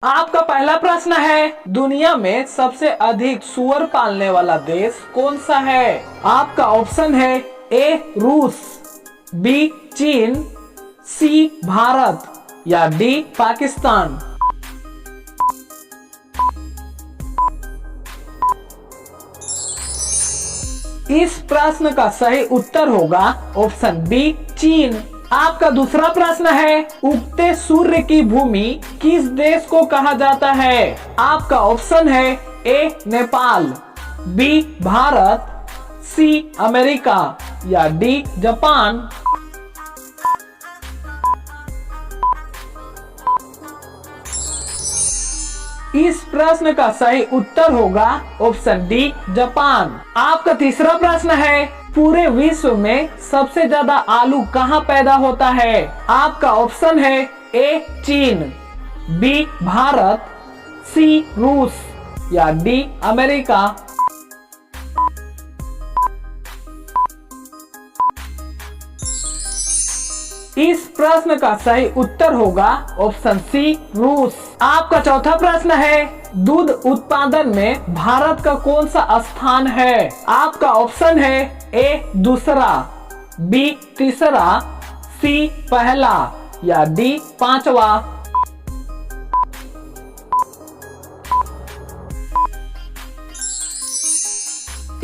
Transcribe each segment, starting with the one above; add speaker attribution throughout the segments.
Speaker 1: आपका पहला प्रश्न है, दुनिया में सबसे अधिक सुअर पालने वाला देश कौन सा है? आपका ऑप्शन है ए रूस, बी चीन, सी भारत या डी पाकिस्तान। इस प्रश्न का सही उत्तर होगा ऑप्शन बी चीन। आपका दूसरा प्रश्न है, उगते सूर्य की भूमि किस देश को कहा जाता है? आपका ऑप्शन है A Nepal, B Bharat, C America या डी जापान। इस प्रश्न का सही उत्तर होगा ऑप्शन डी जापान। आपका तीसरा प्रश्न है, पूरे विश्व में सबसे ज्यादा आलू कहाँ पैदा होता है? आपका ऑप्शन है ए चीन, बी भारत, सी रूस या डी अमेरिका। इस प्रश्न का सही उत्तर होगा ऑप्शन सी रूस। आपका चौथा प्रश्न है, दूध उत्पादन में भारत का कौन सा स्थान है? आपका ऑप्शन है ए दूसरा, बी तीसरा, सी पहला या डी पांचवा।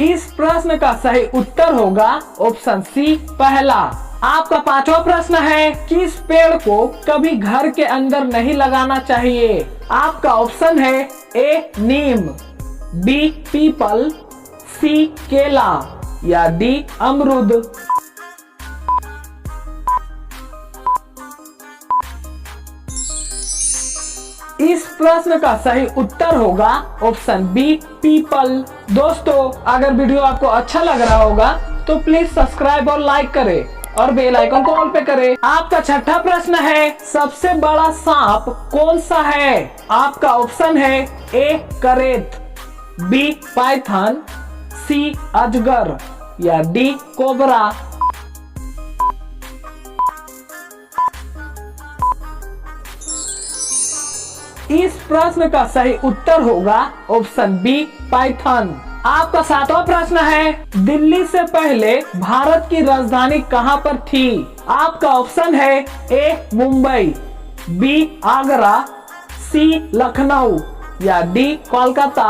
Speaker 1: इस प्रश्न का सही उत्तर होगा ऑप्शन सी पहला। आपका पांचवा प्रश्न है, किस पेड़ को कभी घर के अंदर नहीं लगाना चाहिए? आपका ऑप्शन है ए नीम, बी पीपल, सी केला या डी अमरूद। इस प्रश्न का सही उत्तर होगा ऑप्शन बी पीपल। दोस्तों, अगर वीडियो आपको अच्छा लग रहा होगा तो प्लीज सब्सक्राइब और लाइक करें और बेल आइकन को ऑल पे करें। आपका छठा प्रश्न है, सबसे बड़ा सांप कौन सा है? आपका ऑप्शन है ए करेत, बी पाइथन, सी अजगर या डी कोबरा। इस प्रश्न का सही उत्तर होगा ऑप्शन बी पाइथन। आपका सातवां प्रश्न है, दिल्ली से पहले भारत की राजधानी कहां पर थी? आपका ऑप्शन है ए मुंबई, बी आगरा, सी लखनऊ या डी कोलकाता।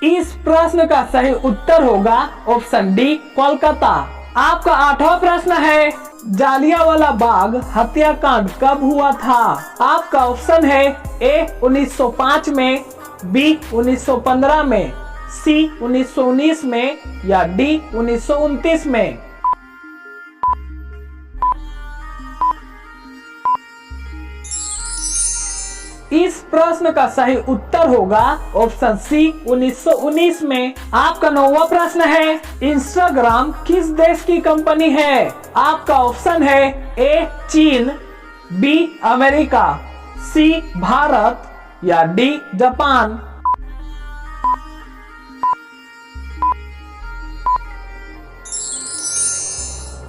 Speaker 1: इस प्रश्न का सही उत्तर होगा ऑप्शन डी कोलकाता। आपका आठवां प्रश्न है, जालियांवाला बाग हत्याकांड कब हुआ था? आपका ऑप्शन है ए 1905 में, बी 1915 में, सी 1919 में या डी 1929 में। इस प्रश्न का सही उत्तर होगा ऑप्शन सी 1919 में। आपका नौवां प्रश्न है, इंस्टाग्राम किस देश की कंपनी है? आपका ऑप्शन है ए चीन, बी अमेरिका, सी भारत या डी जापान।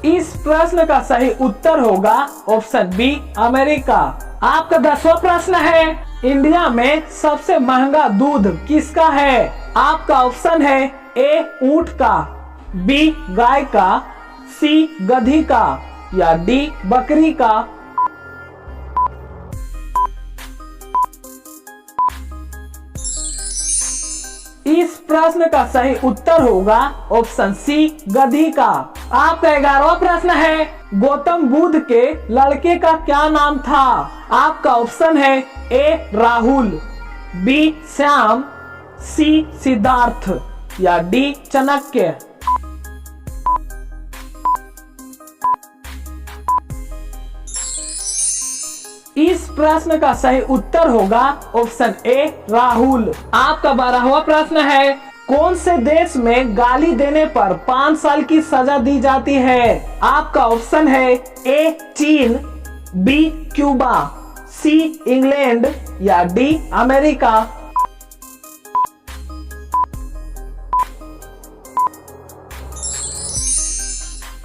Speaker 1: इस प्रश्न का सही उत्तर होगा ऑप्शन बी अमेरिका। आपका 10वां प्रश्न है, इंडिया में सबसे महंगा दूध किसका है? आपका ऑप्शन है ए ऊंट का, बी गाय का, सी गधी का या डी बकरी का। इस प्रश्न का सही उत्तर होगा ऑप्शन सी गधी का। आपका 11वां प्रश्न है, गौतम बुद्ध के लड़के का क्या नाम था? आपका ऑप्शन है ए राहुल, बी श्याम, सी सिद्धार्थ या डी चाणक्य। इस प्रश्न का सही उत्तर होगा ऑप्शन ए राहुल। आपका 12वां प्रश्न है, कौन से देश में गाली देने पर 5 साल की सजा दी जाती है? आपका ऑप्शन है ए चीन, बी क्यूबा, सी इंग्लैंड या डी अमेरिका।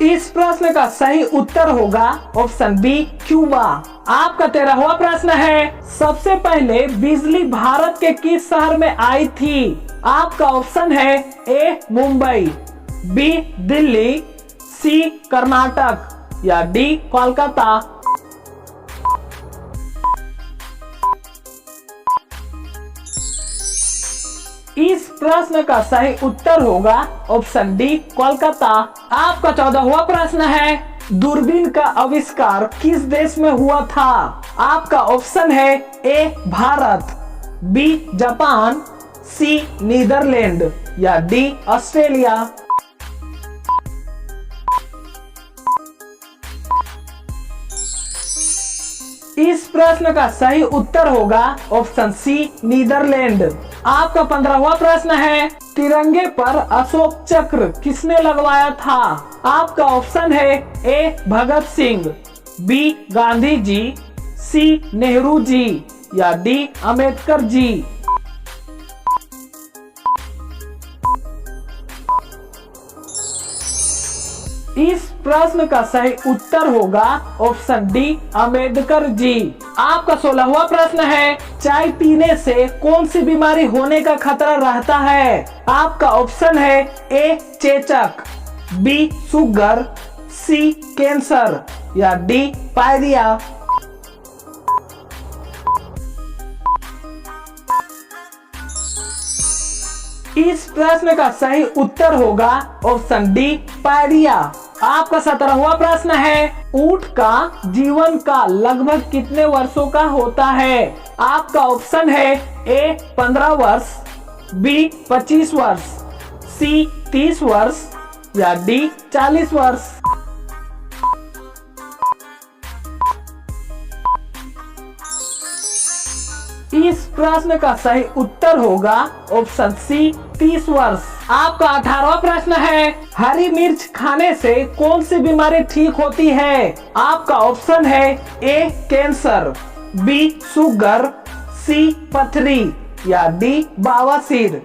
Speaker 1: इस प्रश्न का सही उत्तर होगा ऑप्शन बी क्यूबा। आपका 13वां प्रश्न है, सबसे पहले बिजली भारत के किस शहर में आई थी? आपका ऑप्शन है ए मुंबई, बी दिल्ली, सी कर्नाटक या डी कोलकाता। इस प्रश्न का सही उत्तर होगा ऑप्शन डी कोलकाता। आपका 14वां प्रश्न है, दूरबीन का आविष्कार किस देश में हुआ था? आपका ऑप्शन है ए भारत, बी जापान, सी नीदरलैंड या डी ऑस्ट्रेलिया। इस प्रश्न का सही उत्तर होगा ऑप्शन सी नीदरलैंड। आपका 15वां प्रश्न है, तिरंगे पर अशोक चक्र किसने लगवाया था? आपका ऑप्शन है ए भगत सिंह, बी गांधी जी, सी नेहरू जी या डी अम्बेडकर जी। इस प्रश्न का सही उत्तर होगा ऑप्शन डी अम्बेडकर जी। आपका 16वां प्रश्न है, चाय पीने से कौन सी बीमारी होने का खतरा रहता है? आपका ऑप्शन है ए चेचक, बी शुगर, सी कैंसर या डी पायरिया। इस प्रश्न का सही उत्तर होगा ऑप्शन डी पायरिया। आपका 17वां प्रश्न है, ऊंट का जीवन काल लगभग कितने वर्षों का होता है? आपका ऑप्शन है ए 15 वर्ष, बी 25 वर्ष, सी 30 वर्ष या डी 40 वर्ष। इस प्रश्न का सही उत्तर होगा ऑप्शन सी 30 वर्ष। आपका 18वां प्रश्न है, हरी मिर्च खाने से कौन सी बीमारी ठीक होती है? आपका ऑप्शन है ए कैंसर, बी शुगर, सी पथरी या डी बवासीर।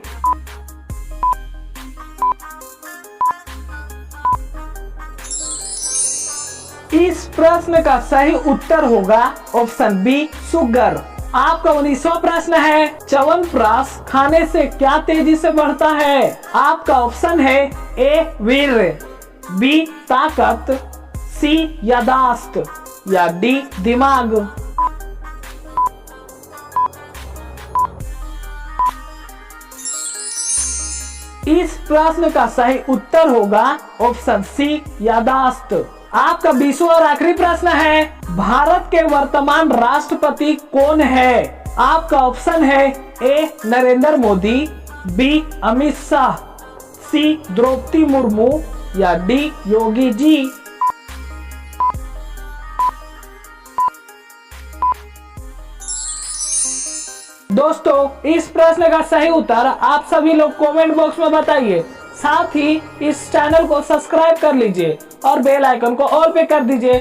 Speaker 1: इस प्रश्न का सही उत्तर होगा ऑप्शन बी शुगर। आपका 19वां प्रश्न है, च्यवनप्राश खाने से क्या तेजी से बढ़ता है? आपका ऑप्शन है ए वीर्य, बी ताकत, सी यादाश्त या डी दिमाग। इस प्रश्न का सही उत्तर होगा ऑप्शन सी यादाश्त। आपका 20वां और आखिरी प्रश्न है, भारत के वर्तमान राष्ट्रपति कौन है? आपका ऑप्शन है ए नरेंद्र मोदी, बी अमित शाह, सी द्रौपदी मुर्मू या डी योगी जी। दोस्तों, इस प्रश्न का सही उत्तर आप सभी लोग कमेंट बॉक्स में बताइए। साथ ही इस चैनल को सब्सक्राइब कर लीजिए और बेल आइकन को ऑल पे कर दीजिए।